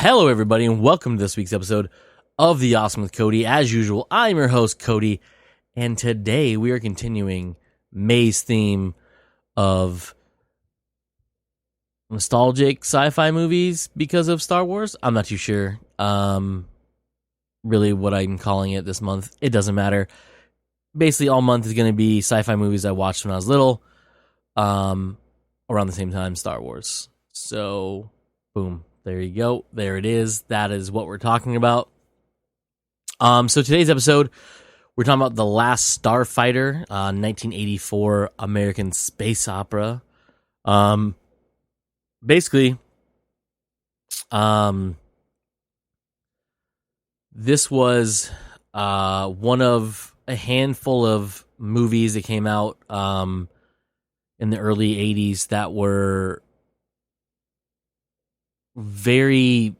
Hello, everybody, and welcome to this week's episode of The Awesome with Cody. As usual, I'm your host, Cody, and today we are continuing May's theme of nostalgic sci-fi movies because of Star Wars. I'm not too sure really what I'm calling it this month. It doesn't matter. Basically, all month is going to be sci-fi movies I watched when I was little, around the same time, Star Wars. So, boom. There you go. There it is. That is what we're talking about. So today's episode, we're talking about The Last Starfighter, 1984 American space opera. Basically, this was one of a handful of movies that came out in the early 80s that were they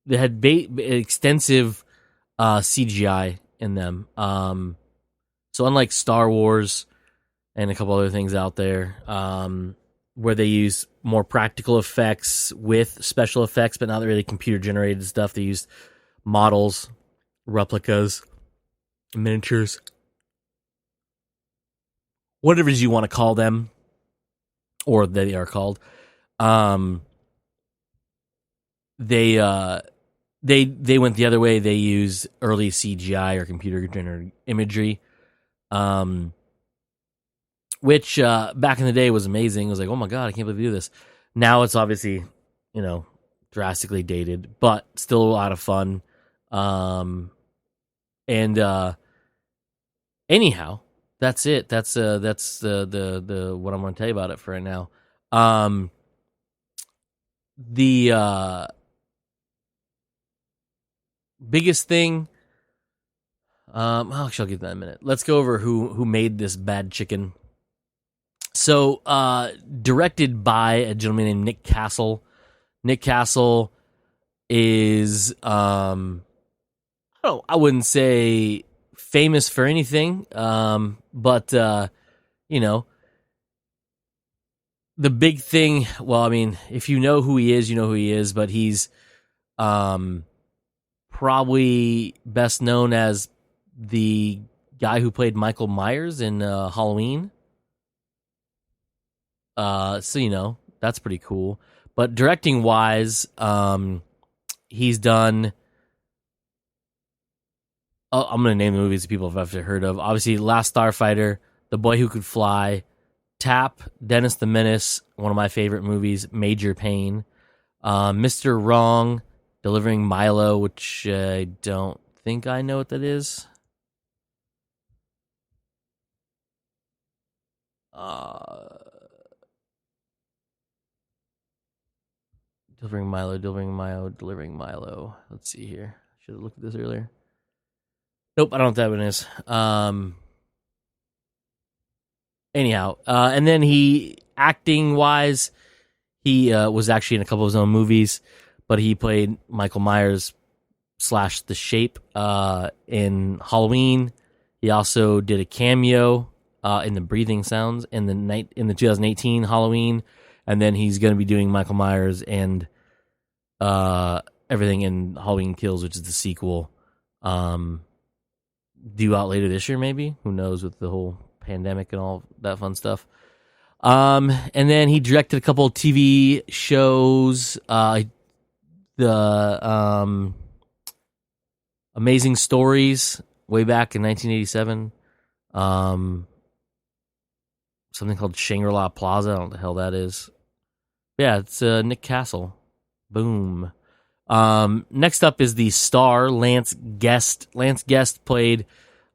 had extensive CGI in them. So unlike Star Wars and a couple other things out there, where they use more practical effects with special effects, but not really computer generated stuff. They used models, replicas, miniatures, whatever you want to call them, or they are called. They went the other way. They used early CGI or computer generated imagery, which back in the day was amazing. It was like, oh my god, I can't believe they do this. Now it's obviously, drastically dated, but still a lot of fun. Anyhow, that's it. That's the what I'm going to tell you about it for right now. The biggest thing, actually I'll get that in a minute. Let's go over who made this bad chicken. So, directed by a gentleman named Nick Castle. Nick Castle is, I wouldn't say famous for anything, but the big thing, well, I mean, if you know who he is, you know who he is, but he's probably best known as the guy who played Michael Myers in Halloween. So, that's pretty cool. But directing-wise, he's done... I'm going to name the movies that people have heard of. Obviously, Last Starfighter, The Boy Who Could Fly, Tap, Dennis the Menace, one of my favorite movies, Major Pain, Mr. Wrong, Delivering Milo, which I don't think I know what that is. Delivering Milo. Let's see here. Should have looked at this earlier. Nope, I don't know what that one is. Anyhow, and then acting-wise, he was actually in a couple of his own movies, but he played Michael Myers / The Shape in Halloween. He also did a cameo in the Breathing Sounds in the 2018 Halloween, and then he's going to be doing Michael Myers and everything in Halloween Kills, which is the sequel, due out later this year, maybe. Who knows with the whole pandemic and all that fun stuff. And then he directed a couple of TV shows. The Amazing Stories way back in 1987. Something called Shangri-La Plaza. I don't know what the hell that is. Yeah, it's Nick Castle. Boom. Next up is the star, Lance Guest. Lance Guest played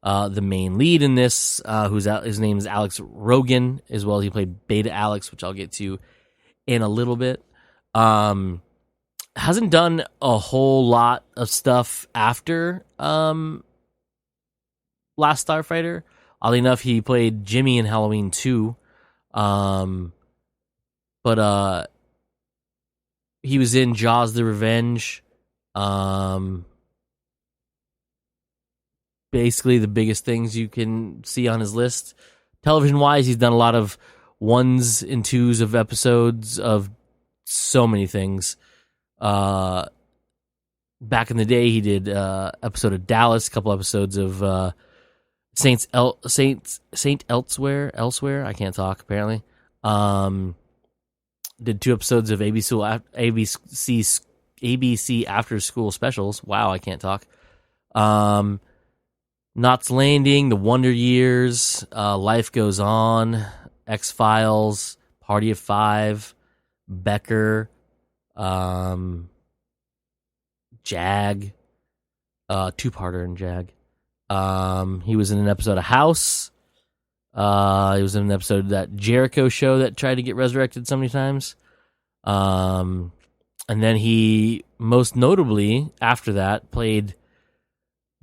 the main lead in this, his name is Alex Rogan, as well. He played Beta Alex, which I'll get to in a little bit. Hasn't done a whole lot of stuff after Last Starfighter. Oddly enough, he played Jimmy in Halloween 2. But he was in Jaws the Revenge. Basically the biggest things you can see on his list. Television-wise, he's done a lot of 1s and 2s of episodes of so many things. back in the day, he did episode of Dallas, a couple episodes of Saint Elsewhere. I can't talk apparently. Did 2 episodes of ABC After School Specials. Wow, I can't talk. Knots Landing, The Wonder Years, Life Goes On, X-Files, Party of 5, Becker, Jag, 2-parter in Jag. He was in an episode of House. He was in an episode of that Jericho show that tried to get resurrected so many times. And then he, most notably, after that, played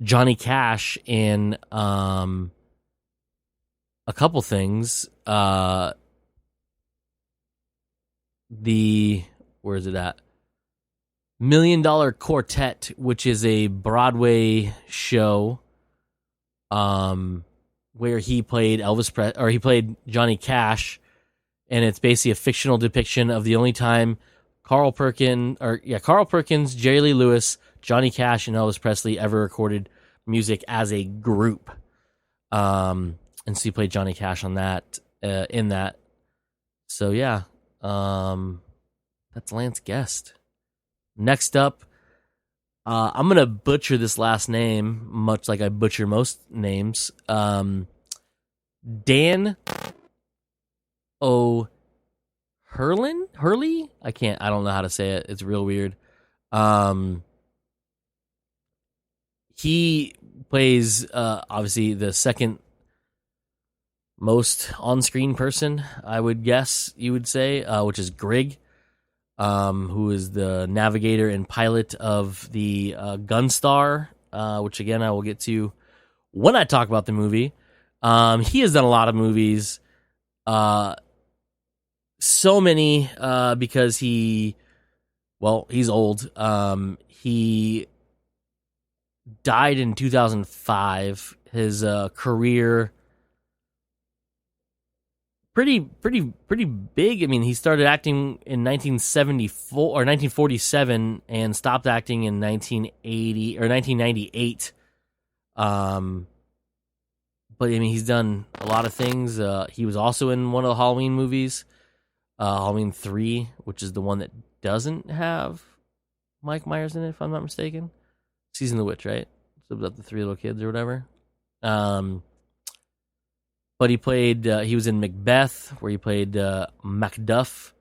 Johnny Cash in a couple things. Where is it at? $1 Million Quartet, which is a Broadway show, where he played he played Johnny Cash, and it's basically a fictional depiction of the only time Carl Perkins, Jerry Lee Lewis, Johnny Cash, and Elvis Presley ever recorded music as a group. And so he played Johnny Cash on that, in that. So yeah, that's Lance Guest. Next up, I'm gonna butcher this last name, much like I butcher most names. Dan Hurley? I don't know how to say it. It's real weird. He plays obviously the second most on-screen person, I would guess you would say, which is Grigg, who is the navigator and pilot of the Gunstar, which again I will get to when I talk about the movie. He has done a lot of movies, so many because he's old. He died in 2005. His career pretty big. I mean, he started acting in 1974 or 1947 and stopped acting in 1980 or 1998. But I mean, he's done a lot of things. He was also in one of the Halloween movies, Halloween 3, which is the one that doesn't have Mike Myers in it, if I'm not mistaken. Season of the Witch, right? So about the 3 little kids or whatever. But he played. He was in Macbeth, where he played Macduff.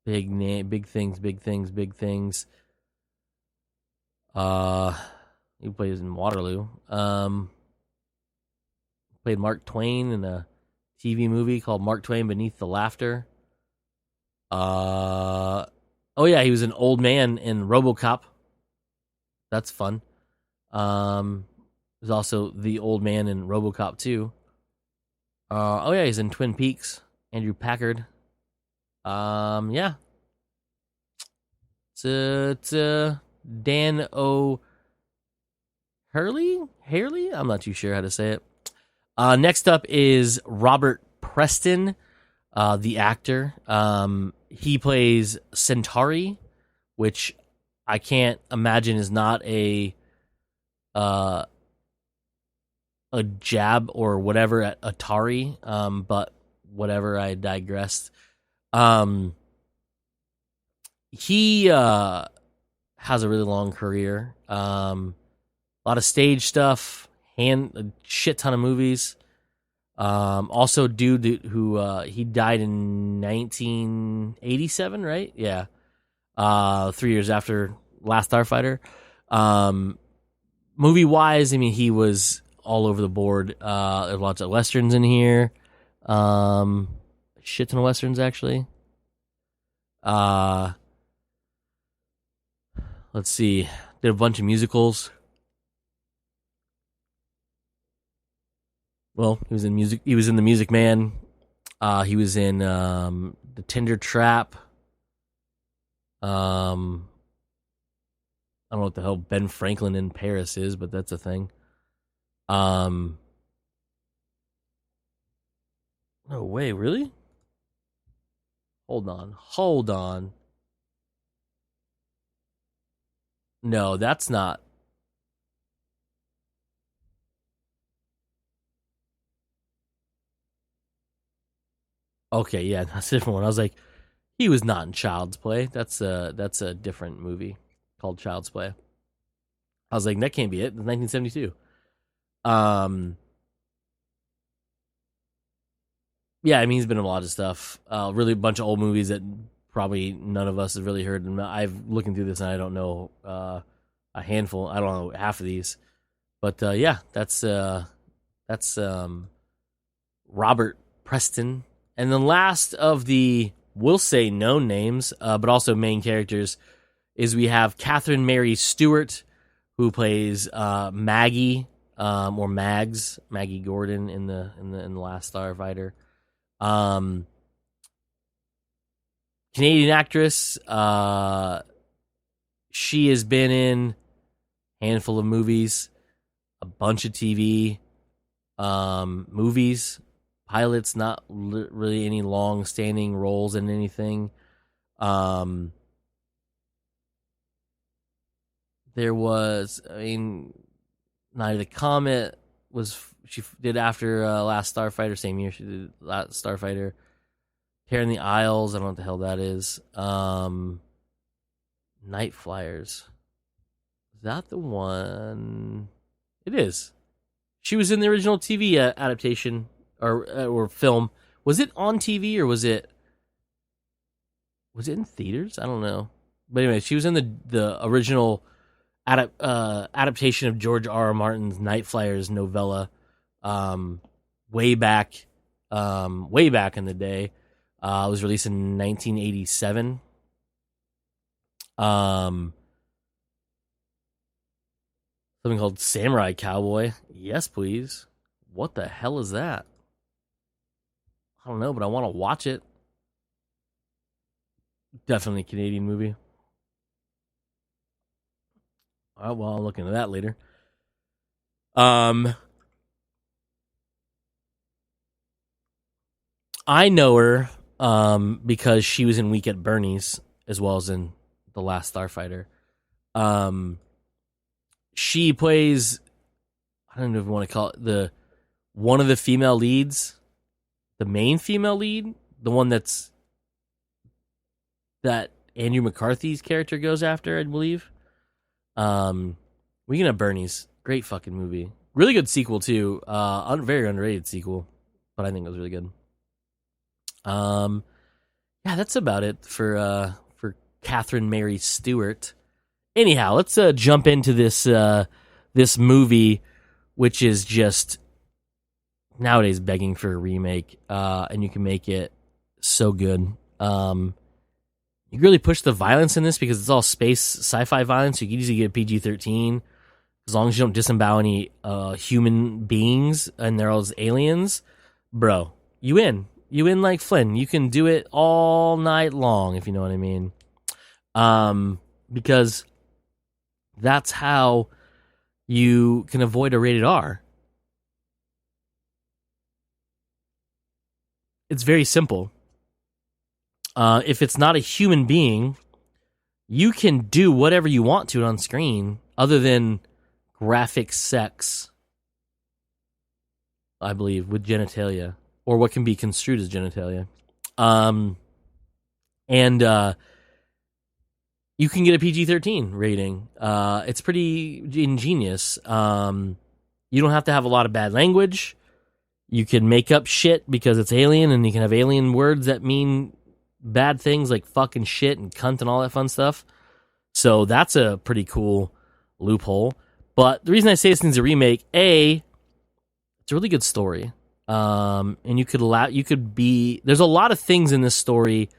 Big name, big things. He plays in Waterloo. Played Mark Twain in a TV movie called Mark Twain Beneath the Laughter. Oh yeah, he was an old man in RoboCop. That's fun. He's also the old man in RoboCop 2. Oh yeah, he's in Twin Peaks. Andrew Packard. Yeah. It's Dan O'Hurley? I'm not too sure how to say it. Next up is Robert Preston, the actor. He plays Centauri, which I can't imagine is not a jab or whatever at Atari, but whatever, I digressed. He has a really long career. A lot of stage stuff, a shit ton of movies. Also, dude who he died in 1987, right? Yeah. 3 years after Last Starfighter. Movie wise, I mean, he was all over the board. There's lots of westerns in here. Shit ton of westerns, actually. Let's see. Did a bunch of musicals. Well, he was in music. He was in The Music Man. He was in The Tinder Trap. I don't know what the hell Ben Franklin in Paris is, but that's a thing. No way, really? Hold on. No, that's not. Okay, yeah, that's a different one. I was like, he was not in Child's Play. That's a different movie called Child's Play. I was like, that can't be it. It's 1972. Um, yeah, I mean, he's been in a lot of stuff. Really, a bunch of old movies that probably none of us have really heard. And I've looking through this and I don't know a handful. I don't know half of these, but yeah, that's Robert Preston. And the last of the, we'll say known names, but also main characters, is we have Catherine Mary Stewart, who plays Maggie, or Maggie Gordon in the Last Starfighter. Um, Canadian actress. She has been in a handful of movies, a bunch of TV movies, pilots, not really any long-standing roles in anything. There was, I mean, Night of the Comet was she did after Last Starfighter, same year she did Last Starfighter. Tear in the Isles, I don't know what the hell that is. Night Flyers. Is that the one? It is. She was in the original TV adaptation or film. Was it on TV or was it in theaters? I don't know. But anyway, she was in the original adaptation of George R. R. Martin's Night Flyers novella, way back in the day. It was released in 1987. Something called Samurai Cowboy. Yes, please. What the hell is that? I don't know, but I want to watch it. Definitely a Canadian movie. All right, well, I'll look into that later. I know her because she was in Week at Bernie's as well as in The Last Starfighter. She plays, I don't know if you want to call it one of the female leads, the main female lead, the one that Andrew McCarthy's character goes after, I believe. Weekend at Bernie's, great fucking movie, really good sequel too. Very underrated sequel, but I think it was really good. Yeah, that's about it for Catherine Mary Stewart. Anyhow, let's jump into this movie, which is just nowadays begging for a remake, and you can make it so good. You really push the violence in this because it's all space sci-fi violence. So you can easily get PG-13 as long as you don't disembowel any human beings and they're all aliens. Bro, you in like Flynn. You can do it all night long, if you know what I mean. Because that's how you can avoid a rated R. It's very simple. If it's not a human being, you can do whatever you want to it on screen other than graphic sex, I believe, with genitalia, or what can be construed as genitalia. And you can get a PG-13 rating. It's pretty ingenious. You don't have to have a lot of bad language. You can make up shit because it's alien, and you can have alien words that mean bad things like fucking shit and cunt and all that fun stuff. So that's a pretty cool loophole. But the reason I say this needs a remake, it's a really good story. And there's a lot of things in this story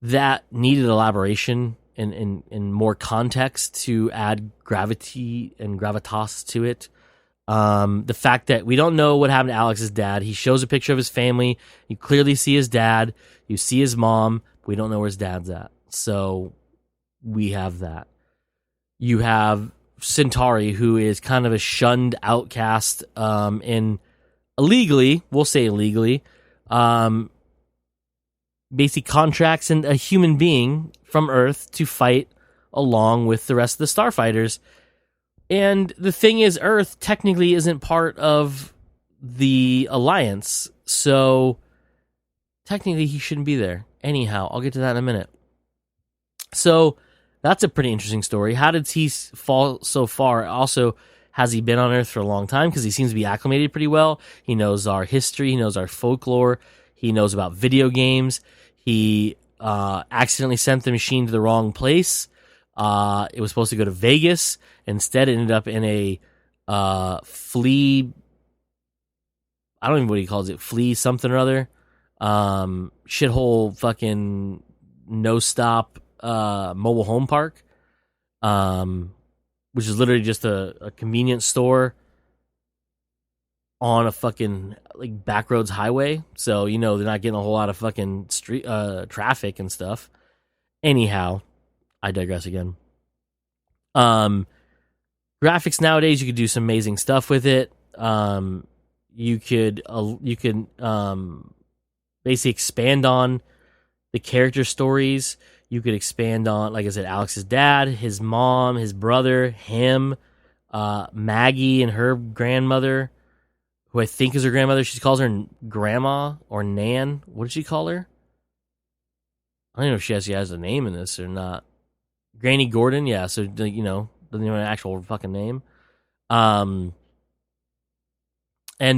that needed elaboration and more context to add gravity and gravitas to it. The fact that we don't know what happened to Alex's dad. He shows a picture of his family. You clearly see his dad. You see his mom. We don't know where his dad's at. So we have that. You have Centauri, who is kind of a shunned outcast, and we'll say illegally, basically contracts a human being from Earth to fight along with the rest of the starfighters. And the thing is, Earth technically isn't part of the Alliance, so technically he shouldn't be there. Anyhow, I'll get to that in a minute. So that's a pretty interesting story. How did he fall so far? Also, has he been on Earth for a long time? Because he seems to be acclimated pretty well. He knows our history. He knows our folklore. He knows about video games. He accidentally sent the machine to the wrong place. It was supposed to go to Vegas. Instead, it ended up in a flea. I don't even know what he calls it. Flea something or other. Shithole fucking no stop mobile home park. Which is literally just a convenience store on a fucking like backroads highway. So, they're not getting a whole lot of fucking street traffic and stuff. Anyhow, I digress again. Graphics nowadays, you could do some amazing stuff with it. You could basically expand on the character stories. You could expand on, like I said, Alex's dad, his mom, his brother, him, Maggie and her grandmother, who I think is her grandmother. She calls her grandma or nan. What did she call her? I don't know if she actually has a name in this or not. Granny Gordon, yeah. So, doesn't know an actual fucking name. So you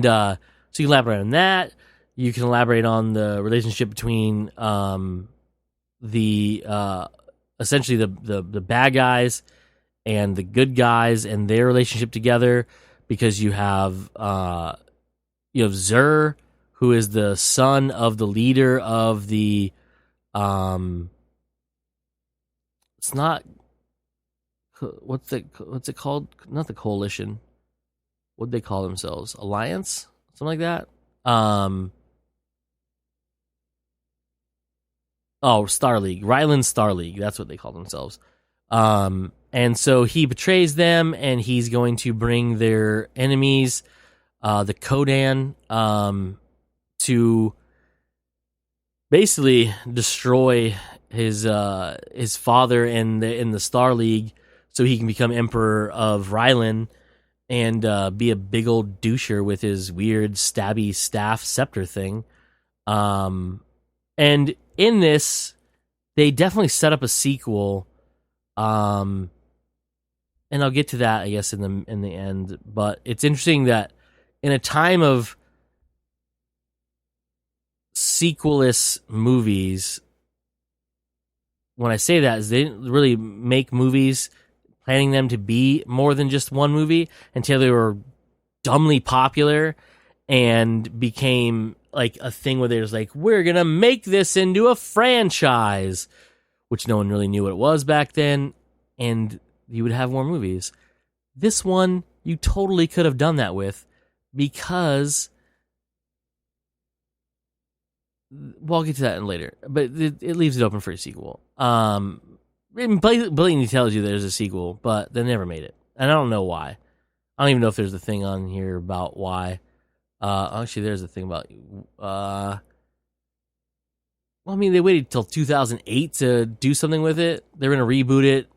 can elaborate on that. You can elaborate on the relationship between essentially the bad guys and the good guys and their relationship together, because you have Zur, who is the son of the leader of the it's not what's it called? Not the coalition. What'd they call themselves? Alliance? Something like that? Star League. Ryland Star League. That's what they call themselves. And so he betrays them, and he's going to bring their enemies, the C.O.D.Y, to basically destroy his father in the Star League, so he can become Emperor of Ryland and be a big old doucher with his weird stabby staff scepter thing. And in this, they definitely set up a sequel, and I'll get to that, I guess, in the end. But it's interesting that in a time of sequelless movies, when I say that, is they didn't really make movies planning them to be more than just one movie until they were dumbly popular and became like a thing where there's like, we're gonna make this into a franchise, which no one really knew what it was back then, and you would have more movies. This one you totally could have done that with, because I'll get to that later, but it leaves it open for a sequel. It blatantly tells you there's a sequel, but they never made it, and I don't know why. I don't even know if there's a thing on here about why. Actually, there's a thing about. Well, I mean, they waited till 2008 to do something with it. They're gonna reboot it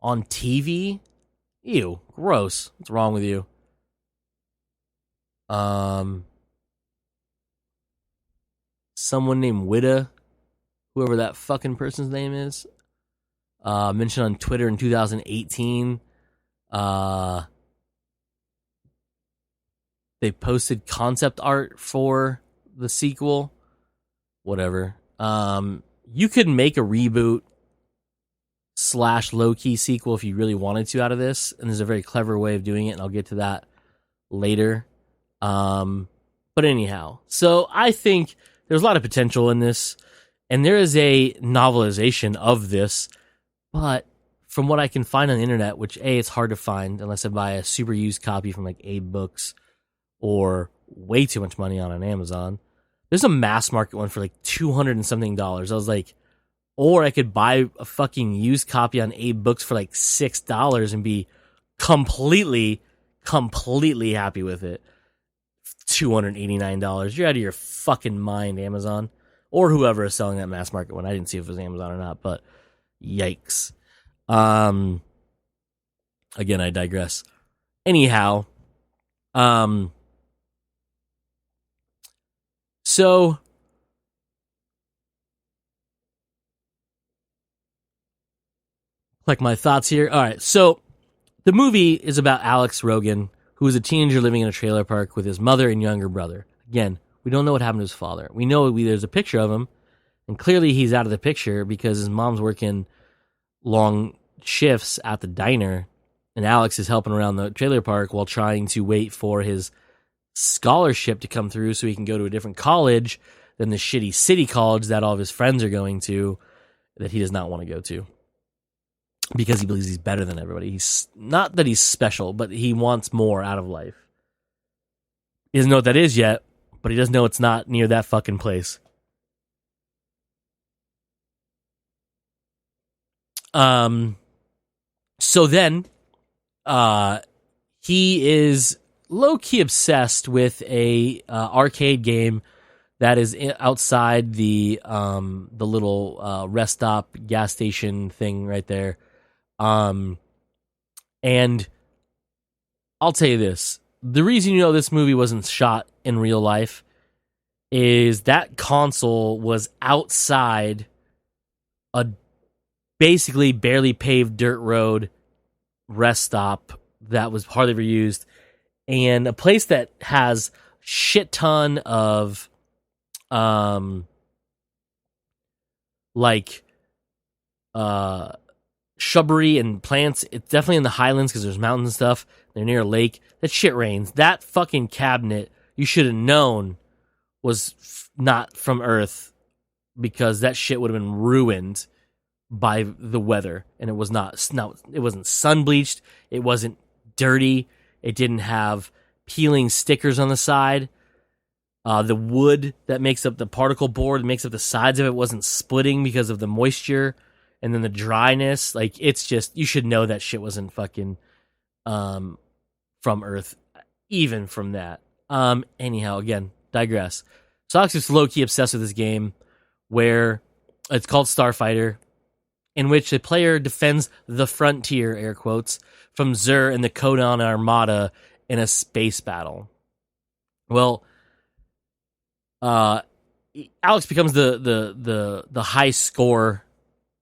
on TV. Ew, gross. What's wrong with you? Someone named Witta, whoever that fucking person's name is, mentioned on Twitter in 2018. They posted concept art for the sequel. Whatever. You could make a reboot / low-key sequel if you really wanted to out of this, and there's a very clever way of doing it, and I'll get to that later. But anyhow, so I think there's a lot of potential in this, and there is a novelization of this, but from what I can find on the internet, which it's hard to find unless I buy a super used copy from like Abe Books or way too much money on an Amazon, there's a mass market one for like $200 and something. I was like, or I could buy a fucking used copy on Abe Books for like $6 and be completely happy with it. $289. You're out of your fucking mind, Amazon. Or whoever is selling that mass market one. I didn't see if it was Amazon or not, but yikes. Again, I digress. Anyhow, so like my thoughts here. All right, so the movie is about Alex Rogan, who is a teenager living in a trailer park with his mother and younger brother. Again, we don't know what happened to his father. We know there's a picture of him, and clearly he's out of the picture because his mom's working long shifts at the diner, and Alex is helping around the trailer park while trying to wait for his scholarship to come through so he can go to a different college than the shitty city college that all of his friends are going to, that he does not want to go to because he believes he's better than everybody. He's not that he's special, but he wants more out of life. He doesn't know what that is yet, but he does know it's not near that fucking place. So then, he is low-key obsessed with a arcade game that is outside the little rest stop gas station thing right there. And I'll tell you this. The reason you know this movie wasn't shot in real life is that console was outside a basically barely paved dirt road rest stop that was hardly ever used, and a place that has shit ton of shrubbery and plants. It's definitely in the highlands because there's mountains and stuff. They're near a lake. That shit rains. That fucking cabinet, you should have known, was not from Earth, because that shit would have been ruined by the weather. And it was not. It wasn't sun bleached. It wasn't dirty. It didn't have peeling stickers on the side. The wood that makes up the particle board, makes up the sides of it, wasn't splitting because of the moisture and then the dryness. Like, it's just, you should know that shit wasn't fucking from Earth, even from that. Anyhow, again, digress. So Alex is low-key obsessed with this game where it's called Starfighter, in which the player defends the frontier, air quotes, from Xur and the C.O.D.Y Armada in a space battle. Well, Alex becomes the high score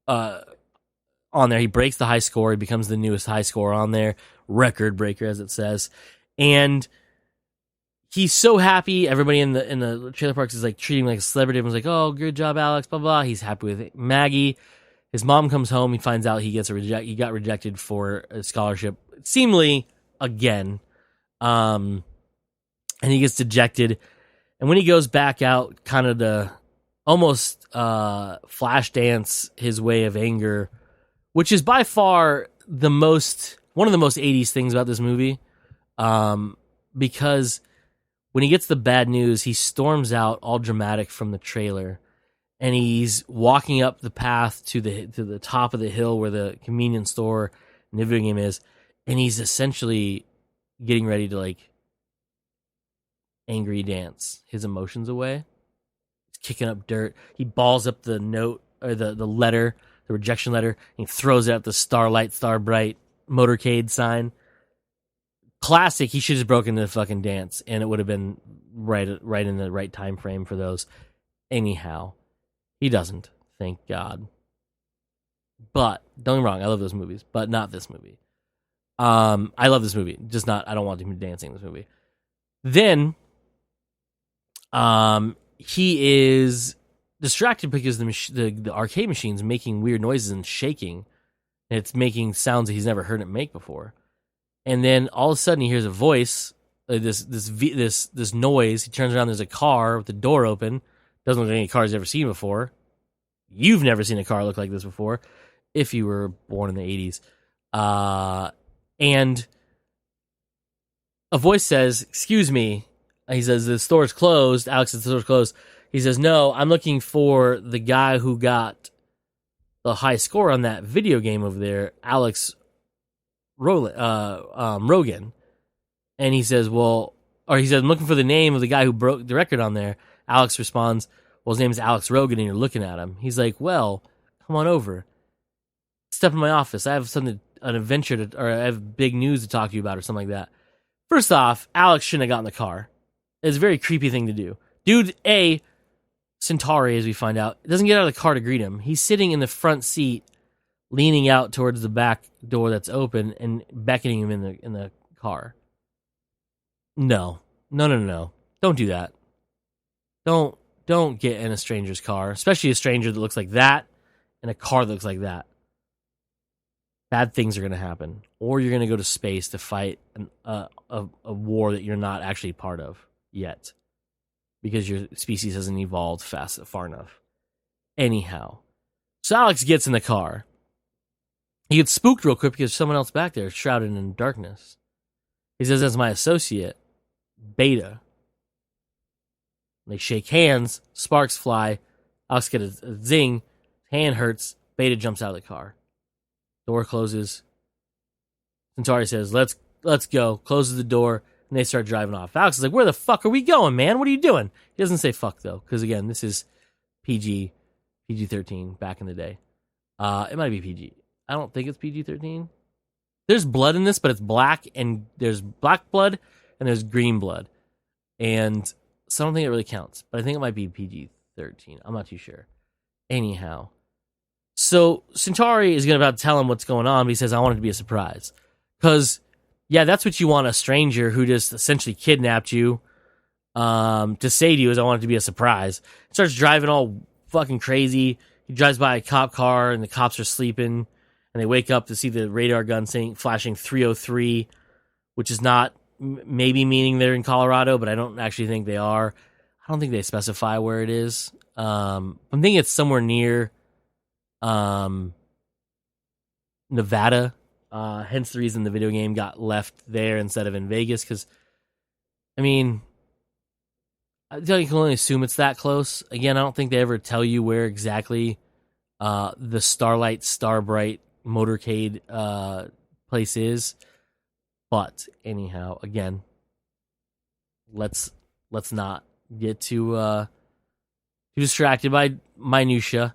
on there. He breaks the high score. He becomes the newest high score on there, record breaker as it says, and he's so happy. Everybody in the trailer parks is like treating him like a celebrity. Everyone's like, "Oh, good job, Alex." Blah blah. He's happy with Maggie. His mom comes home. He finds out he got rejected for a scholarship, seemingly again, and he gets dejected. And when he goes back out, kind of the almost flash dance his way of anger, which is by far one of the most 80s things about this movie, because when he gets the bad news, he storms out all dramatic from the trailer, and he's walking up the path to the top of the hill where the convenience store and the video game is, and he's essentially getting ready to like angry dance his emotions away. He's kicking up dirt. He balls up the note, or the letter, the rejection letter, and he throws it at the Starbright motorcade sign. Classic. He should have broken the fucking dance, and it would have been right in the right time frame for those. Anyhow, he doesn't. Thank God. But don't get me wrong, I love those movies, but not this movie. I love this movie, just not. I don't want him dancing in this movie. Then, he is distracted because the arcade machine's making weird noises and shaking. And it's making sounds that he's never heard it make before. And then all of a sudden he hears a voice, this noise. He turns around. There's a car with the door open. Doesn't look like any car he's ever seen before. You've never seen a car look like this before, if you were born in the 80s. And a voice says, "Excuse me." He says, "The store's closed." Alex says, "The store's closed." He says, "No, I'm looking for the guy who got the high score on that video game over there, Alex Rogan." And he says, "I'm looking for the name of the guy who broke the record on there." Alex responds, "Well, his name is Alex Rogan, and you're looking at him." He's like, "Well, come on over." step in my office. I have an adventure or I have big news to talk to you about or something like that. First off, Alex shouldn't have gotten in the car. It's a very creepy thing to do. Dude, Centauri, as we find out, doesn't get out of the car to greet him. He's sitting in the front seat, leaning out towards the back door that's open and beckoning him in the car. No. Don't do that. Don't get in a stranger's car, especially a stranger that looks like that and a car that looks like that. Bad things are going to happen, or you're going to go to space to fight a war that you're not actually part of yet, because your species hasn't evolved far enough. Anyhow, so Alex gets in the car. He gets spooked real quick because there's someone else back there shrouded in darkness. He says, "That's my associate, Beta." They shake hands. Sparks fly. Alex gets a zing. Hand hurts. Beta jumps out of the car. Door closes. Centauri says, let's go. Closes the door, and they start driving off. Alex is like, where the fuck are we going, man? What are you doing? He doesn't say fuck, though, because, again, this is PG-13 back in the day. It might be PG. I don't think it's PG-13. There's blood in this, but it's black, and there's black blood, and there's green blood. And so I don't think it really counts, but I think it might be PG-13. I'm not too sure. Anyhow. So Centauri is going to about to tell him what's going on, but he says, I want it to be a surprise. Because, yeah, that's what you want a stranger who just essentially kidnapped you to say to you, is I want it to be a surprise. He starts driving all fucking crazy. He drives by a cop car, and the cops are sleeping, and they wake up to see the radar gun flashing 303, which is not maybe meaning they're in Colorado, but I don't actually think they are. I don't think they specify where it is. I'm thinking it's somewhere near Nevada, hence the reason the video game got left there instead of in Vegas, because, I mean, I you can only assume it's that close. Again, I don't think they ever tell you where exactly the Starlight, Starbright motorcade place is, but anyhow, again, let's not get too distracted by minutia.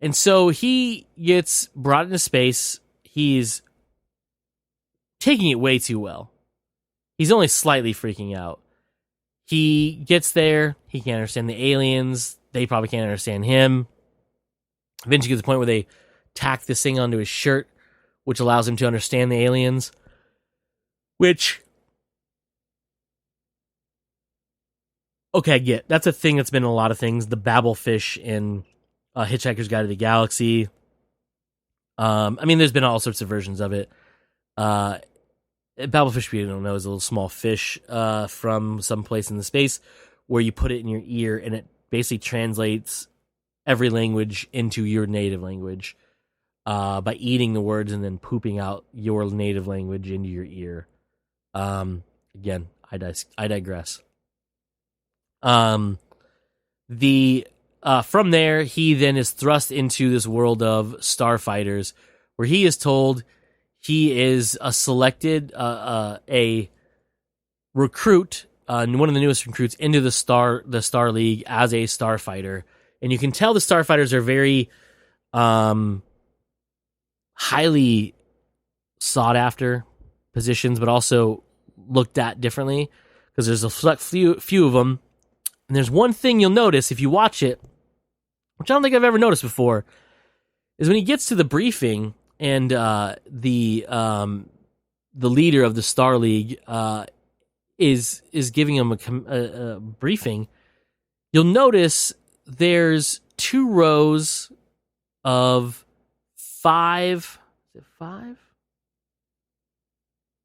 And so he gets brought into space. He's taking it way too well. He's only slightly freaking out. He gets there. He can't understand the aliens. They probably can't understand him. Eventually gets to the point where they tack this thing onto his shirt, which allows him to understand the aliens. Which, okay, I get. That's a thing that's been in a lot of things. The Babelfish in Hitchhiker's Guide to the Galaxy. I mean, there's been all sorts of versions of it. Babelfish, if you don't know, is a little small fish from some place in the space where you put it in your ear, and it basically translates every language into your native language by eating the words and then pooping out your native language into your ear. Again, I digress. From there, he then is thrust into this world of starfighters, where he is told he is a selected a recruit, one of the newest recruits into the Star League as a starfighter, and you can tell the starfighters are very highly sought after positions, but also looked at differently, because there's a select few of them. And there's one thing you'll notice if you watch it, which I don't think I've ever noticed before, is when he gets to the briefing and the leader of the Star League is giving him a briefing, you'll notice there's 2 rows of 5. Is it 5?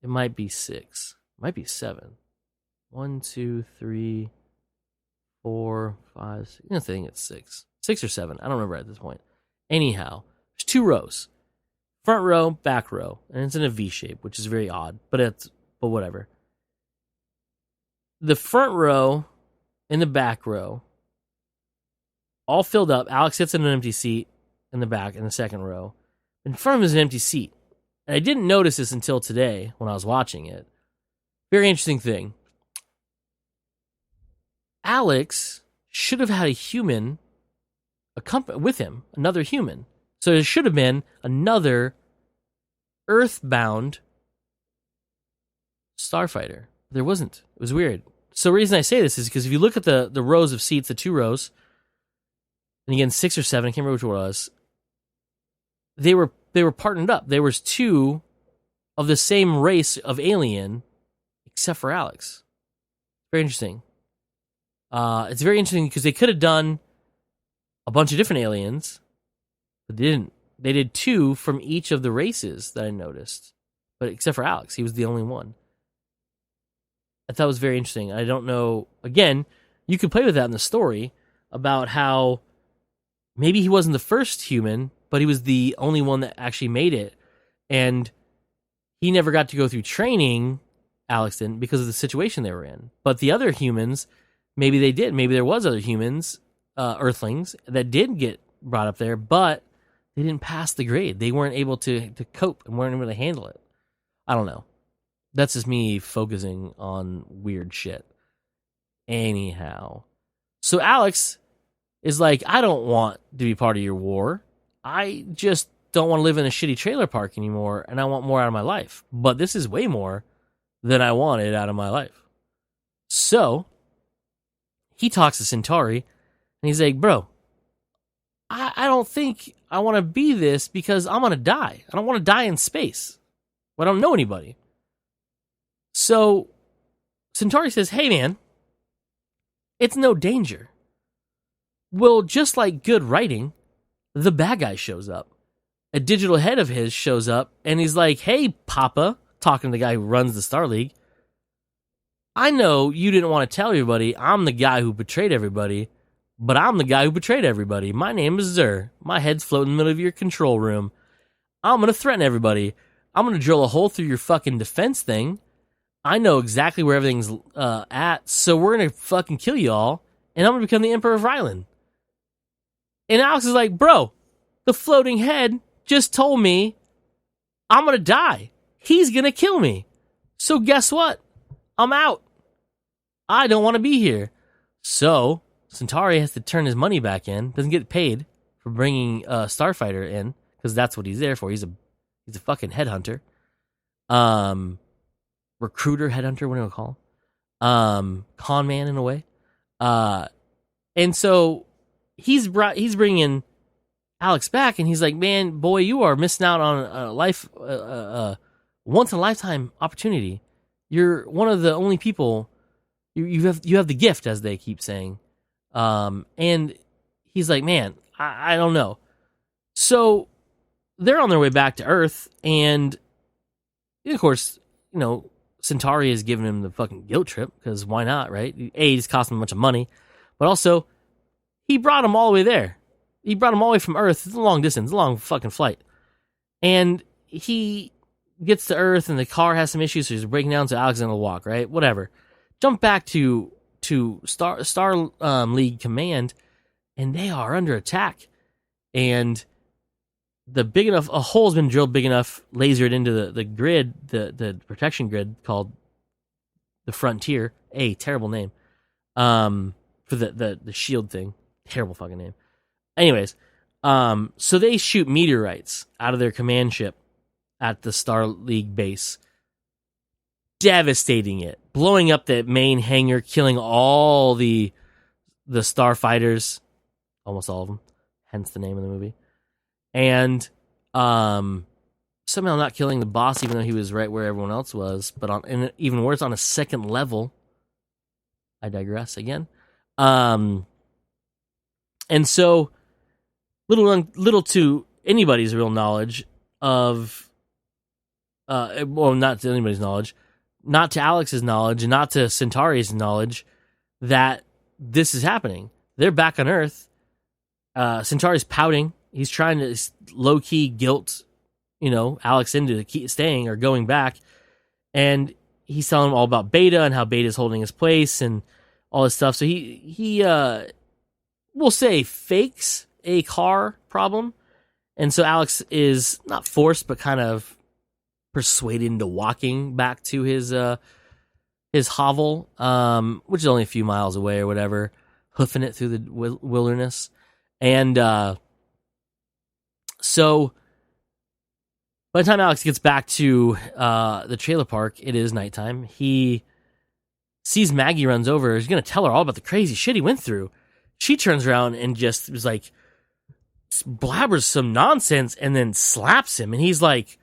It might be 6. It might be 7. 1, 2, 3, 4, 5, 6. I think it's 6. 6 or 7. I don't remember at this point. Anyhow, there's 2 rows. Front row, back row. And it's in a V shape, which is very odd. But whatever. The front row and the back row, all filled up. Alex sits in an empty seat in the back in the second row. In front of him is an empty seat. And I didn't notice this until today when I was watching it. Very interesting thing. Alex should have had a human with him, another human, So there should have been another Earthbound Starfighter. There wasn't. It was weird. So the reason I say this is because if you look at the rows of seats, the 2 rows, and again 6 or 7, I can't remember which one it was. They were partnered up. There was 2 of the same race of alien, except for Alex. Very interesting. It's very interesting because they could have done a bunch of different aliens, but they didn't. They did 2 from each of the races that I noticed, but except for Alex, he was the only one. I thought it was very interesting. I don't know. Again, you could play with that in the story about how maybe he wasn't the first human, but he was the only one that actually made it. And he never got to go through training, Alex didn't, because of the situation they were in. But the other humans, maybe they did. Maybe there was other humans, Earthlings, that did get brought up there, but they didn't pass the grade. They weren't able to cope and weren't able to handle it. I don't know. That's just me focusing on weird shit. Anyhow. So Alex is like, I don't want to be part of your war. I just don't want to live in a shitty trailer park anymore, and I want more out of my life. But this is way more than I wanted out of my life. So he talks to Centauri, and he's like, bro, I don't think I want to be this because I'm going to die. I don't want to die in space. I don't know anybody. So Centauri says, hey, man, it's no danger. Well, just like good writing, the bad guy shows up. A digital head of his shows up, and he's like, hey, Papa, talking to the guy who runs the Star League, I know you didn't want to tell everybody I'm the guy who betrayed everybody, but I'm the guy who betrayed everybody. My name is Zur. My head's floating in the middle of your control room. I'm going to threaten everybody. I'm going to drill a hole through your fucking defense thing. I know exactly where everything's at, so we're going to fucking kill you all, and I'm going to become the Emperor of Ryland. And Alex is like, bro, the floating head just told me I'm going to die. He's going to kill me. So guess what? I'm out. I don't want to be here. So Centauri has to turn his money back in. Doesn't get paid for bringing Starfighter in, because that's what he's there for. He's a fucking headhunter. Recruiter, headhunter, what do you call him? Con man in a way. And so he's bringing Alex back, and he's like, man, boy, you are missing out on a life, once in a lifetime opportunity. You're one of the only people. You have the gift, as they keep saying. And he's like, man, I don't know. So they're on their way back to Earth, and of course, Centauri has given him the fucking guilt trip, because why not, right? A, it's costing him a bunch of money, but also he brought him all the way there. He brought him all the way from Earth. It's a long distance, a long fucking flight. And he gets to Earth, and the car has some issues, so he's breaking down, so Alex is gonna walk, right? Whatever. Jump back to Star League Command, and they are under attack. And a hole's been drilled big enough, lasered into the grid, the protection grid called the Frontier. A terrible name. For the shield thing. Terrible fucking name. Anyways, so they shoot meteorites out of their command ship at the Star League base, devastating it, blowing up the main hangar, killing all the starfighters, almost all of them, hence the name of the movie. And somehow not killing the boss, even though he was right where everyone else was, but and even worse, on a second level. I digress again. And so little to anybody's real knowledge of, not to anybody's knowledge, not to Alex's knowledge, and not to Centauri's knowledge, that this is happening. They're back on Earth. Centauri's pouting. He's trying to low-key guilt, Alex into staying or going back. And he's telling him all about Beta and how Beta's holding his place and all this stuff. So he we'll say, fakes a car problem. And so Alex is not forced, but kind of persuaded into walking back to his hovel, which is only a few miles away or whatever, hoofing it through the wilderness. And So by the time Alex gets back to the trailer park, it is nighttime. He sees Maggie runs over. He's going to tell her all about the crazy shit he went through. She turns around and just was like, blabbers some nonsense and then slaps him. And he's like,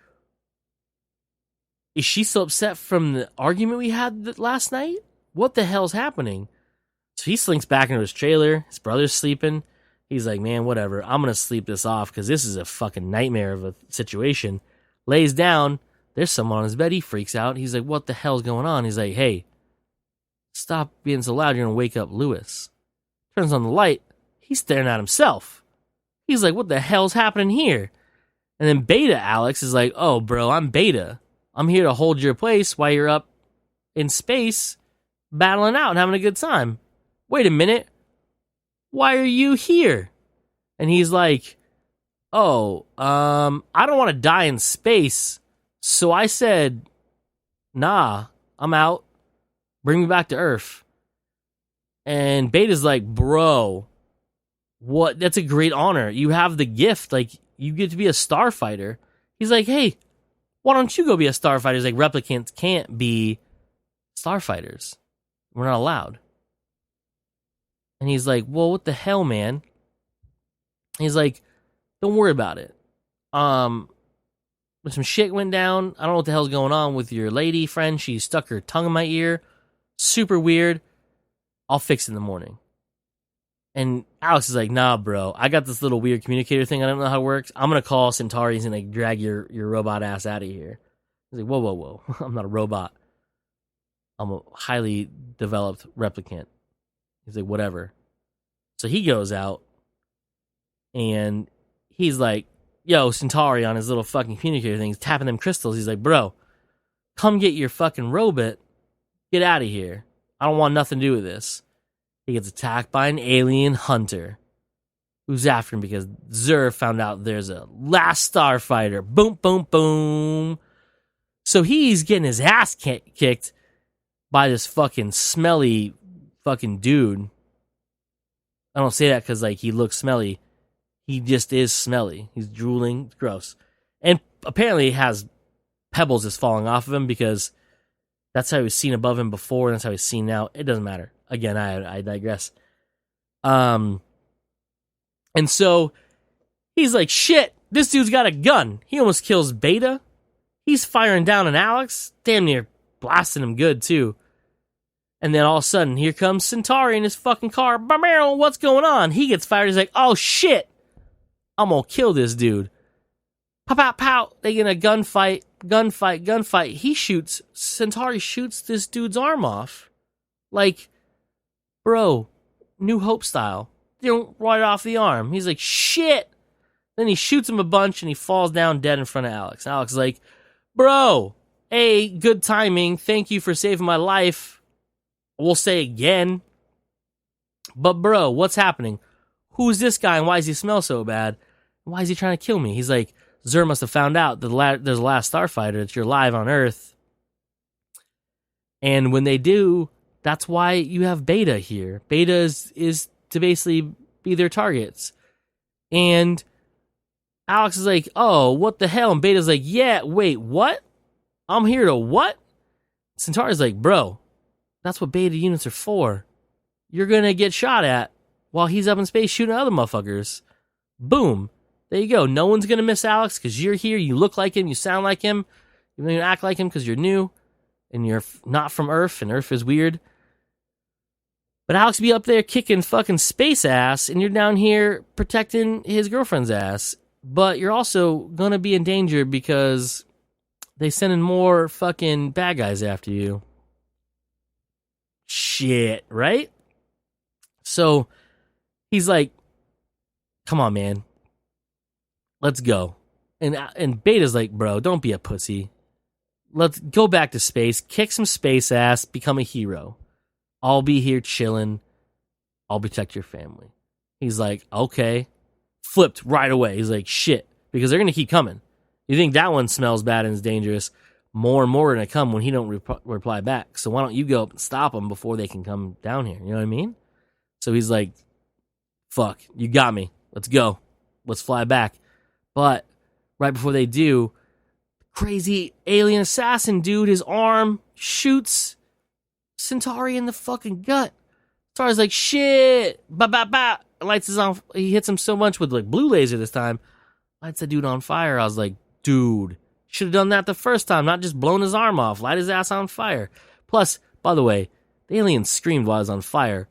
is she so upset from the argument we had last night? What the hell's happening? So he slinks back into his trailer. His brother's sleeping. He's like, man, whatever. I'm going to sleep this off because this is a fucking nightmare of a situation. Lays down. There's someone on his bed. He freaks out. He's like, what the hell's going on? He's like, hey, stop being so loud. You're going to wake up Lewis. Turns on the light. He's staring at himself. He's like, what the hell's happening here? And then Beta Alex is like, oh, bro, I'm Beta. I'm here to hold your place while you're up in space battling out and having a good time. Wait a minute. Why are you here? And he's like, oh, I don't want to die in space. So I said, nah, I'm out. Bring me back to Earth. And Beta's like, bro, what? That's a great honor. You have the gift. Like, you get to be a starfighter. He's like, hey, why don't you go be a starfighter? He's like, replicants can't be starfighters. We're not allowed. And he's like, well, what the hell, man? He's like, don't worry about it. But some shit went down. I don't know what the hell's going on with your lady friend. She stuck her tongue in my ear. Super weird. I'll fix it in the morning. And Alex is like, nah, bro. I got this little weird communicator thing. I don't know how it works. I'm going to call Centauri's and like drag your robot ass out of here. He's like, whoa. I'm not a robot. I'm a highly developed replicant. He's like, whatever. So he goes out and he's like, yo, Centauri on his little fucking communicator thing. He's tapping them crystals. He's like, bro, come get your fucking robot. Get out of here. I don't want nothing to do with this. He gets attacked by an alien hunter who's after him because Zer found out there's a Last Starfighter. Boom, boom, boom. So he's getting his ass kicked by this fucking smelly fucking dude. I don't say that because like he looks smelly. He just is smelly. He's drooling. It's gross. And apparently he has pebbles just falling off of him because that's how he was seen above him before, and that's how he's seen now. It doesn't matter. Again, I digress. And so he's like, shit, this dude's got a gun. He almost kills Beta. He's firing down on Alex. Damn near blasting him good, too. And then all of a sudden, here comes Centauri in his fucking car. What's going on? He gets fired. He's like, oh, shit. I'm going to kill this dude. Pow, pow, pow. They get in a gunfight. Centauri shoots this dude's arm off. Like, bro, New Hope style. Right off the arm. He's like, shit. Then he shoots him a bunch and he falls down dead in front of Alex. Alex is like, bro, hey, good timing. Thank you for saving my life. We'll say again. But bro, what's happening? Who's this guy and why does he smell so bad? Why is he trying to kill me? He's like, Zer must have found out that there's a Last Starfighter, that you're live on Earth. And when they do, that's why you have Beta here. Beta is to basically be their targets. And Alex is like, oh, what the hell? And Beta's like, yeah, wait, what? I'm here to what? Centauri's like, bro, that's what Beta units are for. You're going to get shot at while he's up in space shooting other motherfuckers. Boom. There you go. No one's going to miss Alex because you're here. You look like him. You sound like him. You don't even act like him because you're new and you're not from Earth and Earth is weird. But Alex be up there kicking fucking space ass and you're down here protecting his girlfriend's ass. But you're also going to be in danger because they sending more fucking bad guys after you. Shit, right? So he's like, come on, man. Let's go. And Beta's like, bro, don't be a pussy. Let's go back to space, kick some space ass, become a hero. I'll be here chilling. I'll protect your family. He's like, okay. Flipped right away. He's like, shit. Because they're going to keep coming. You think that one smells bad and is dangerous. More and more are going to come when he don't reply back. So why don't you go up and stop them before they can come down here? You know what I mean? So he's like, fuck, you got me. Let's go. Let's fly back. But right before they do, crazy alien assassin dude, his arm shoots Centauri in the fucking gut. Centauri's like, shit, ba ba ba. Lights his on. He hits him so much with like blue laser this time. Lights the dude on fire. I was like, dude, should have done that the first time, not just blown his arm off. Light his ass on fire. Plus, by the way, the alien screamed while he was on fire.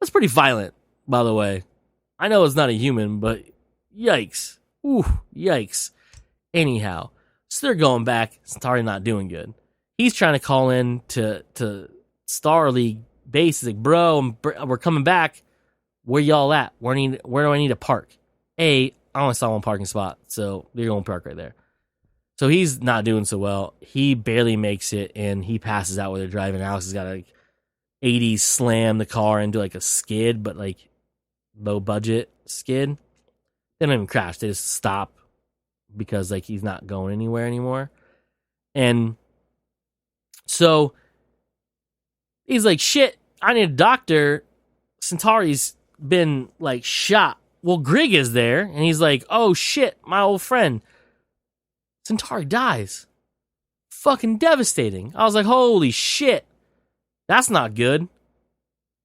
That's pretty violent, by the way. I know it's not a human, but yikes. Ooh, yikes. Anyhow, so they're going back. Centauri not doing good. He's trying to call in to Star League base. He's like, bro, we're coming back. Where y'all at? Where do I need to park? I only saw one parking spot, so they're going to park right there. So he's not doing so well. He barely makes it, and he passes out while they're driving. Alex has got to 80s slam the car into like a skid, but like low budget skid. They don't even crash. They just stop because like he's not going anywhere anymore. And so he's like, shit, I need a doctor. Centauri's been like shot. Well, Grig is there, and he's like, oh shit, my old friend. Centauri dies. Fucking devastating. I was like, holy shit. That's not good.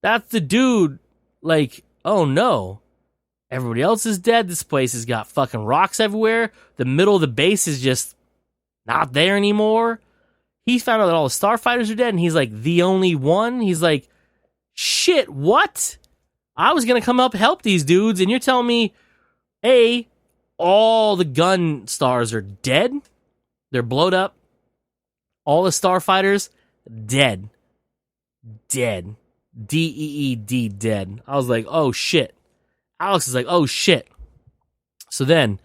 That's the dude, like, oh no. Everybody else is dead. This place has got fucking rocks everywhere. The middle of the base is just not there anymore. He found out that all the starfighters are dead, and he's like, the only one? He's like, shit, what? I was going to come up help these dudes, and you're telling me, all the gun stars are dead? They're blowed up. All the starfighters, dead. Dead. D-E-E-D, dead. I was like, oh shit. Alex is like, oh shit. So then,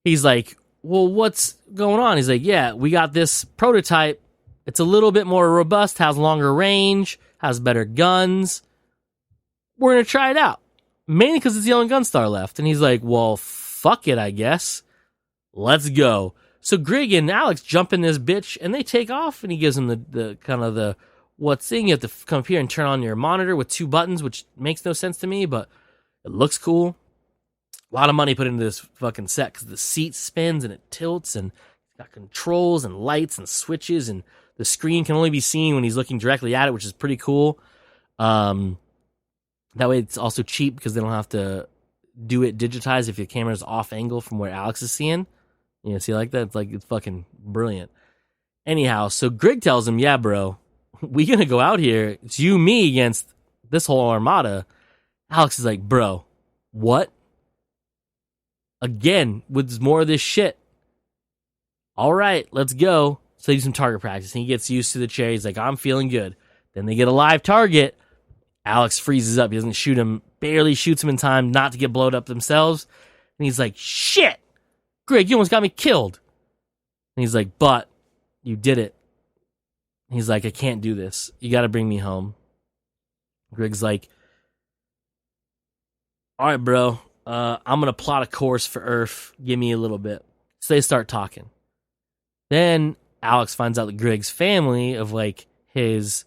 he's like, well, what's going on? He's like, yeah, we got this prototype. It's a little bit more robust, has longer range, has better guns. We're going to try it out. Mainly because it's the only gun star left. And he's like, well, fuck it, I guess. Let's go. So Grig and Alex jump in this bitch, and they take off, and he gives them the kind of the what's thing. You have to come up here and turn on your monitor with 2 buttons, which makes no sense to me, but it looks cool. A lot of money put into this fucking set because the seat spins and it tilts, and it's got controls and lights and switches, and the screen can only be seen when he's looking directly at it, which is pretty cool. That way it's also cheap because they don't have to do it digitized if your camera's off angle from where Alex is seeing. You know, see like that? It's fucking brilliant. Anyhow, so Grig tells him, yeah, bro, we gonna go out here. It's you, me against this whole armada. Alex is like, bro, what? Again, with more of this shit. All right, let's go. So they do some target practice, and he gets used to the chair. He's like, I'm feeling good. Then they get a live target. Alex freezes up. He doesn't shoot him, barely shoots him in time not to get blown up themselves. And he's like, shit, Grig, you almost got me killed. And he's like, but you did it. He's like, I can't do this. You got to bring me home. Grig's like, all right, bro, I'm going to plot a course for Earth. Give me a little bit. So they start talking. Then Alex finds out that Grig's family of like his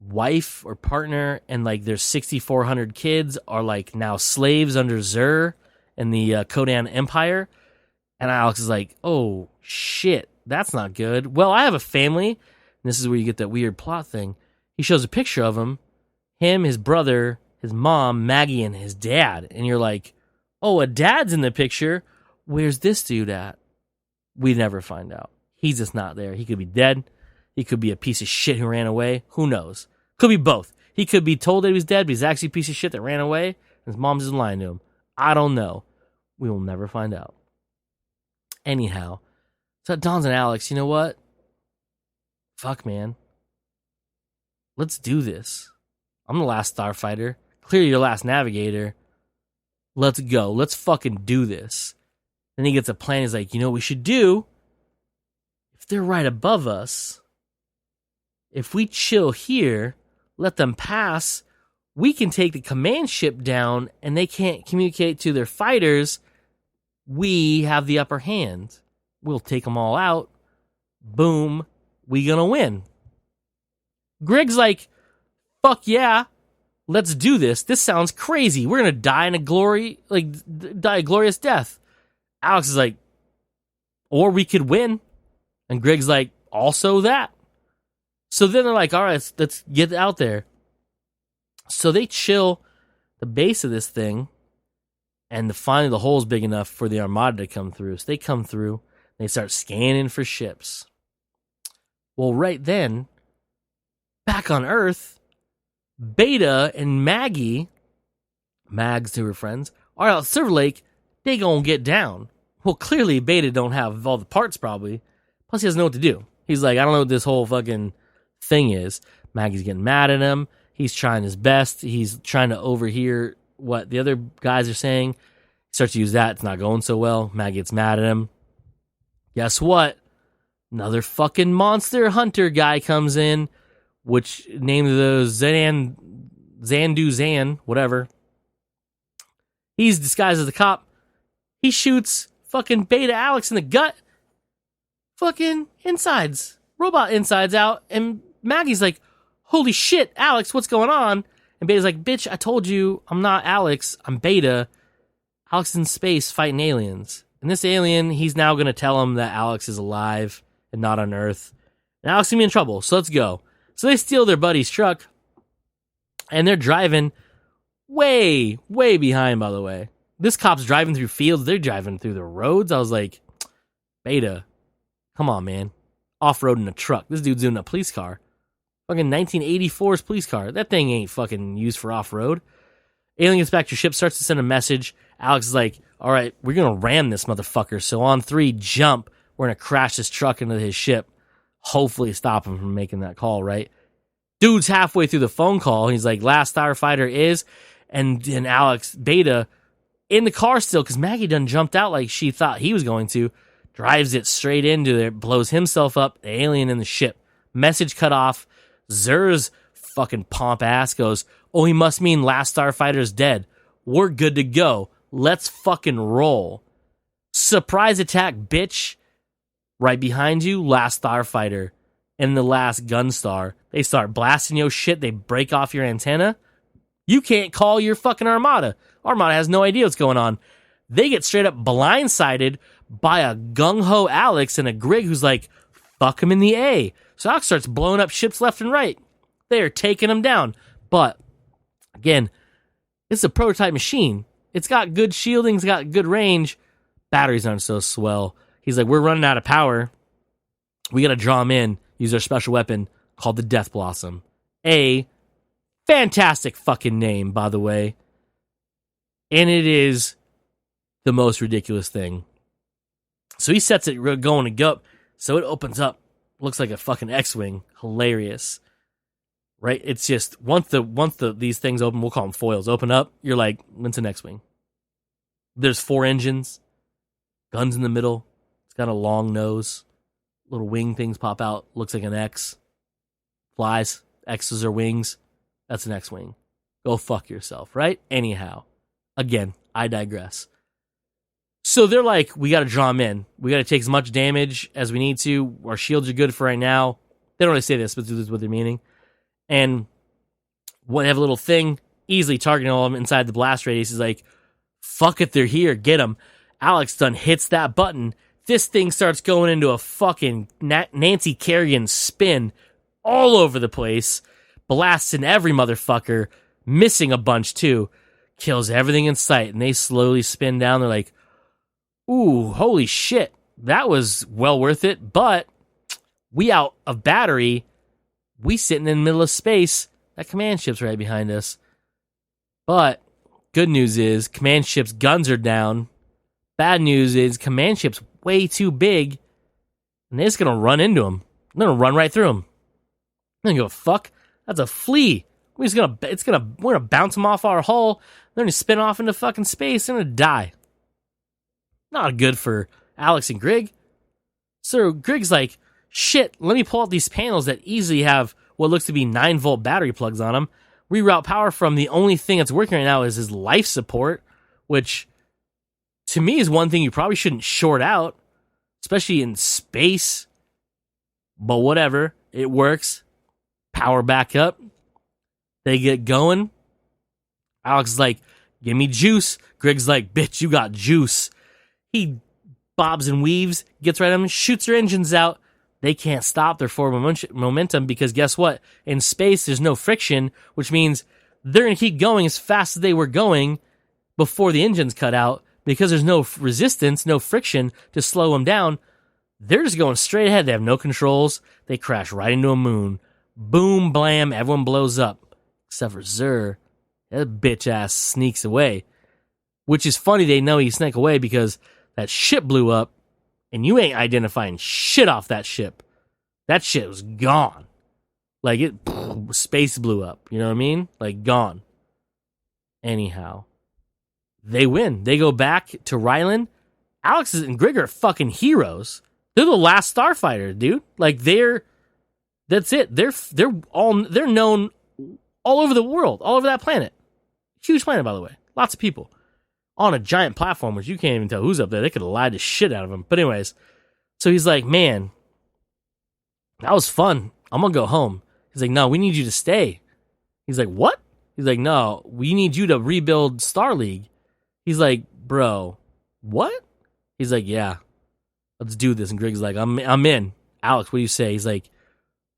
wife or partner and like their 6,400 kids are like now slaves under Xur and the Kodan Empire. And Alex is like, oh shit, that's not good. Well, I have a family. And this is where you get that weird plot thing. He shows a picture of him, his brother, his mom, Maggie, and his dad. And you're like, oh, a dad's in the picture. Where's this dude at? We never find out. He's just not there. He could be dead. He could be a piece of shit who ran away. Who knows? Could be both. He could be told that he was dead, but he's actually a piece of shit that ran away, and his mom's just lying to him. I don't know. We will never find out. Anyhow, so it dawns on Alex, you know what? Fuck, man. Let's do this. I'm the last starfighter. Clearly your last navigator. Let's go. Let's fucking do this. Then he gets a plan. He's like, you know what we should do? If they're right above us, if we chill here, let them pass, we can take the command ship down and they can't communicate to their fighters. We have the upper hand. We'll take them all out. Boom. We gonna win. Grig's like, fuck yeah. Let's do this. This sounds crazy. We're gonna die in a glorious death. Alex is like, or we could win. And Grig's like, also that. So then they're like, all right, let's get out there. So they chill the base of this thing, and finally the hole's big enough for the Armada to come through. So they come through, they start scanning for ships. Well, right then, back on Earth, Beta and Maggie, Mags to her friends, are out at Silver Lake. They gonna get down. Well, clearly Beta don't have all the parts probably. Plus he doesn't know what to do. He's like, I don't know what this whole fucking thing is. Maggie's getting mad at him. He's trying his best. He's trying to overhear what the other guys are saying. He starts to use that. It's not going so well. Maggie gets mad at him. Guess what? Another fucking monster hunter guy comes in, which named the Zandu Zan, whatever. He's disguised as a cop. He shoots fucking Beta Alex in the gut. Fucking insides. Robot insides out. And Maggie's like, holy shit, Alex, what's going on? And Beta's like, bitch, I told you I'm not Alex. I'm Beta. Alex is in space fighting aliens. And this alien, he's now going to tell him that Alex is alive and not on Earth. And Alex is going to be in trouble, so let's go. So they steal their buddy's truck. And they're driving way, way behind, by the way. This cop's driving through fields. They're driving through the roads. I was like, Beta, come on, man. Off-roading a truck. This dude's doing a police car. Fucking 1984's police car. That thing ain't fucking used for off-road. Alien gets back to your ship, starts to send a message. Alex is like, all right, we're going to ram this motherfucker. So on 3, jump. We're going to crash this truck into his ship. Hopefully stop him from making that call, right? Dude's halfway through the phone call. He's like, Last Starfighter is. And Alex, Beta, in the car still, because Maggie done jumped out like she thought he was going to, drives it straight into there, blows himself up, the alien in the ship. Message cut off. Zur's fucking pomp ass goes, oh, he must mean Last Starfighter's dead. We're good to go. Let's fucking roll. Surprise attack, bitch. Right behind you, Last Starfighter and the last Gunstar. They start blasting your shit. They break off your antenna. You can't call your fucking Armada. Armada has no idea what's going on. They get straight up blindsided by a gung-ho Alex and a Grig who's like, fuck him in the A. So Alex starts blowing up ships left and right. They are taking them down. But, again, it's a prototype machine. It's got good shielding. It's got good range. Batteries aren't so swell. He's like, we're running out of power. We got to draw them in. Use our special weapon called the Death Blossom. A fantastic fucking name, by the way. And it is the most ridiculous thing. So he sets it going to go. So it opens up. Looks like a fucking X-Wing. Hilarious. Right? It's just, once these things open, we'll call them foils, open up, you're like, it's an X-Wing. There's 4 engines. Guns in the middle. It's got a long nose. Little wing things pop out. Looks like an X. Flies. X's are wings. That's an X-Wing. Go fuck yourself, right? Anyhow. Again, I digress. So they're like, we got to draw them in. We got to take as much damage as we need to. Our shields are good for right now. They don't really say this, but this is what they're meaning. And they have a little thing, easily targeting all of them inside the blast radius. He's like, fuck it, they're here. Get them. Alex Dunn hits that button. This thing starts going into a fucking Nancy Kerrigan spin all over the place. Blasting every motherfucker. Missing a bunch, too. Kills everything in sight. And they slowly spin down. They're like, ooh, holy shit. That was well worth it. But we out of battery. We sitting in the middle of space. That command ship's right behind us. But good news is command ship's guns are down. Bad news is command ship's way too big. And they're just going to run into him. They're going to run right through him. They're going to go, fuck. That's a flea. We're going to bounce them off our hull. They're going to spin off into fucking space. They're going to die. Not good for Alex and Grig. So Grig's like, shit, let me pull out these panels that easily have what looks to be 9-volt battery plugs on them. Reroute power from the only thing that's working right now is his life support, which to me is one thing you probably shouldn't short out, especially in space. But whatever, it works. Power back up. They get going. Alex is like, give me juice. Grig's like, bitch, you got juice. He bobs and weaves, gets right on them, shoots their engines out. They can't stop their forward momentum because guess what? In space, there's no friction, which means they're going to keep going as fast as they were going before the engines cut out because there's no resistance, no friction to slow them down. They're just going straight ahead. They have no controls. They crash right into a moon. Boom, blam, everyone blows up. Except for Zur. That bitch ass sneaks away. Which is funny, they know he snuck away because that ship blew up and you ain't identifying shit off that ship. That shit was gone. Like, space blew up. You know what I mean? Like, gone. Anyhow. They win. They go back to Rylan. Alex and Greg are fucking heroes. They're the last Starfighter, dude. Like, that's it. They're known all over the world, all over that planet. Huge planet, by the way. Lots of people. On a giant platform, which you can't even tell who's up there. They could have lied the shit out of him. But anyways, so he's like, man, that was fun. I'm going to go home. He's like, no, we need you to stay. He's like, what? He's like, no, we need you to rebuild Star League. He's like, bro, what? He's like, yeah, let's do this. And Greg's like, I'm in. Alex, what do you say? He's like,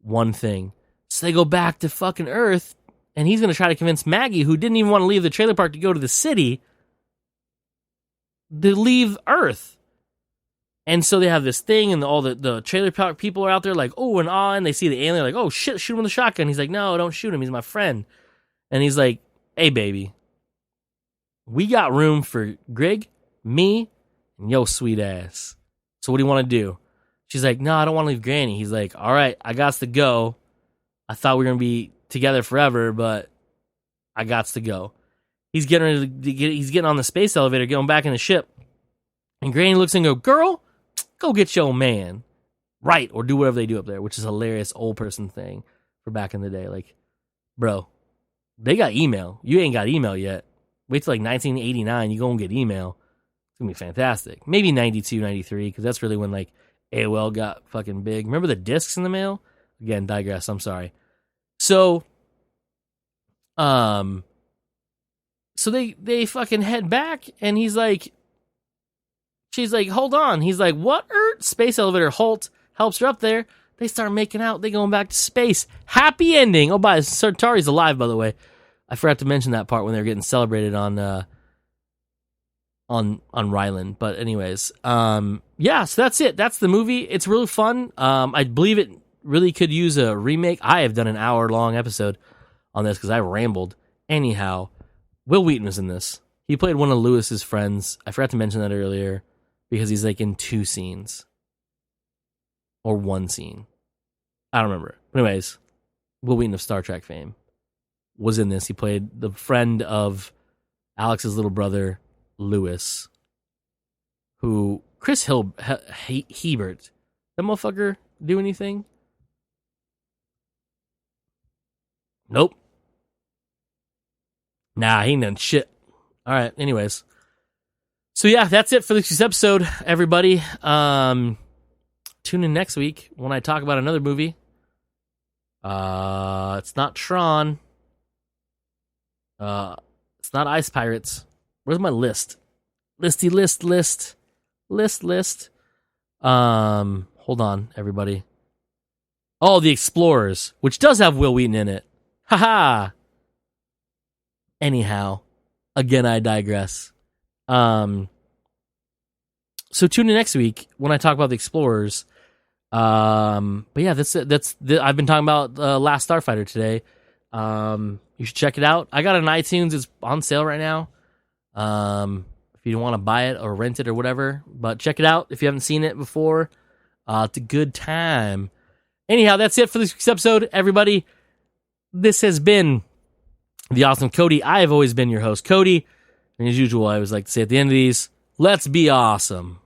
one thing. So they go back to fucking Earth, and he's going to try to convince Maggie, who didn't even want to leave the trailer park to go to the city, to leave Earth. And so they have this thing, and all the trailer park people are out there like, oh, and ah, and they see the alien, like, oh, shit, shoot him with a shotgun. He's like, no, don't shoot him. He's my friend. And he's like, hey, baby, we got room for Greg, me, and yo sweet ass. So what do you want to do? She's like, no, I don't want to leave Granny. He's like, all right, I got to go. I thought we were going to be together forever, but I got to go. He's getting on the space elevator, going back in the ship. And Granny looks and goes, girl, go get your man. Right, or do whatever they do up there, which is a hilarious old person thing for back in the day. Like, bro, they got email. You ain't got email yet. Wait till like 1989, you go and get email. It's going to be fantastic. Maybe 92, 93, because that's really when like AOL got fucking big. Remember the discs in the mail? Again, digress, I'm sorry. So they fucking head back, and she's like, hold on. He's like, what? Space elevator halt, helps her up there. They start making out. They going back to space. Happy ending. Oh, Sartari's alive, by the way. I forgot to mention that part when they were getting celebrated on Rylan. But anyways, yeah, so that's it. That's the movie. It's really fun. I believe it really could use a remake. I have done an hour-long episode on this because I rambled. Anyhow, Will Wheaton was in this. He played one of Lewis's friends. I forgot to mention that earlier because he's like in 2 scenes. Or 1 scene. I don't remember. But anyways, Will Wheaton of Star Trek fame was in this. He played the friend of Alex's little brother, Lewis, who Chris Hebert, that motherfucker do anything? Nope. Nah, he ain't done shit. All right, anyways. So yeah, that's it for this week's episode, everybody. Tune in next week when I talk about another movie. It's not Tron. It's not Ice Pirates. Where's my list? List. Hold on, everybody. Oh, The Explorers, which does have Will Wheaton in it. Haha. Anyhow, again, I digress. So tune in next week when I talk about The Explorers. But yeah, that's it. I've been talking about Last Starfighter today. You should check it out. I got it on iTunes. It's on sale right now. If you don't want to buy it or rent it or whatever, but check it out if you haven't seen it before. It's a good time. Anyhow, that's it for this week's episode, everybody. This has been The Awesome Cody. I have always been your host, Cody. And as usual, I always like to say at the end of these, let's be awesome.